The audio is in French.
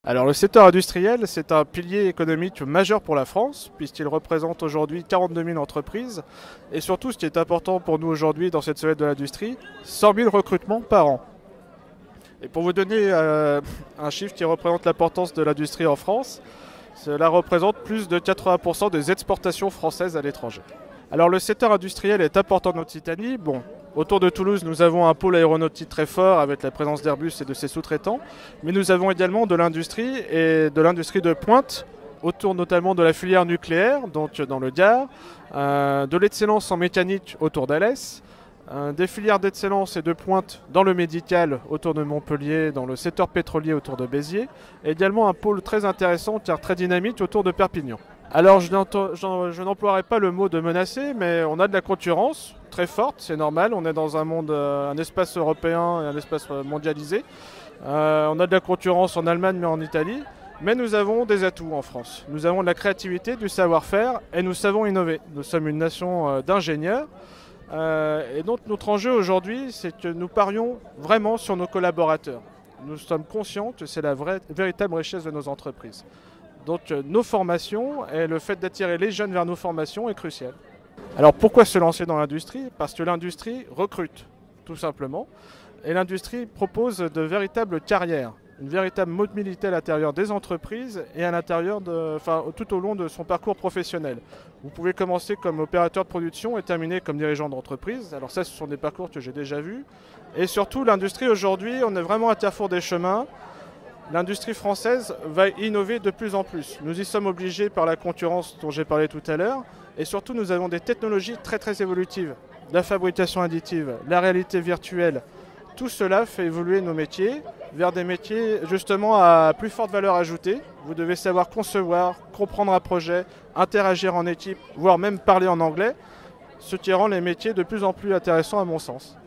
Alors le secteur industriel, c'est un pilier économique majeur pour la France, puisqu'il représente aujourd'hui 42 000 entreprises, et surtout ce qui est important pour nous aujourd'hui dans cette semaine de l'industrie, 100 000 recrutements par an. Et pour vous donner un chiffre qui représente l'importance de l'industrie en France, cela représente plus de 80% des exportations françaises à l'étranger. Alors le secteur industriel est important en Occitanie. Bon, autour de Toulouse, nous avons un pôle aéronautique très fort avec la présence d'Airbus et de ses sous-traitants, mais nous avons également de l'industrie et de l'industrie de pointe, autour notamment de la filière nucléaire, donc dans le Gard, de l'excellence en mécanique autour d'Alès, des filières d'excellence et de pointe dans le médical autour de Montpellier, dans le secteur pétrolier autour de Béziers, et également un pôle très intéressant car très dynamique autour de Perpignan. Alors je n'emploierai pas le mot de menacer, mais on a de la concurrence très forte, c'est normal, on est dans un monde, un espace européen et un espace mondialisé. On a de la concurrence en Allemagne mais en Italie, mais nous avons des atouts en France. Nous avons de la créativité, du savoir-faire et nous savons innover. Nous sommes une nation d'ingénieurs. Et donc notre enjeu aujourd'hui, c'est que nous parions vraiment sur nos collaborateurs. Nous sommes conscients que c'est la véritable richesse de nos entreprises. Donc nos formations et le fait d'attirer les jeunes vers nos formations est crucial. Alors pourquoi se lancer dans l'industrie? Parce que l'industrie recrute, tout simplement. Et l'industrie propose de véritables carrières, une véritable mobilité à l'intérieur des entreprises et à l'intérieur tout au long de son parcours professionnel. Vous pouvez commencer comme opérateur de production et terminer comme dirigeant d'entreprise. Alors ça, ce sont des parcours que j'ai déjà vus. Et surtout, l'industrie aujourd'hui, on est vraiment à carrefour des chemins. L'industrie française va innover de plus en plus. Nous y sommes obligés par la concurrence dont j'ai parlé tout à l'heure. Et surtout, nous avons des technologies très très évolutives. La fabrication additive, la réalité virtuelle. Tout cela fait évoluer nos métiers vers des métiers justement à plus forte valeur ajoutée. Vous devez savoir concevoir, comprendre un projet, interagir en équipe, voire même parler en anglais, ce qui rend les métiers de plus en plus intéressants à mon sens.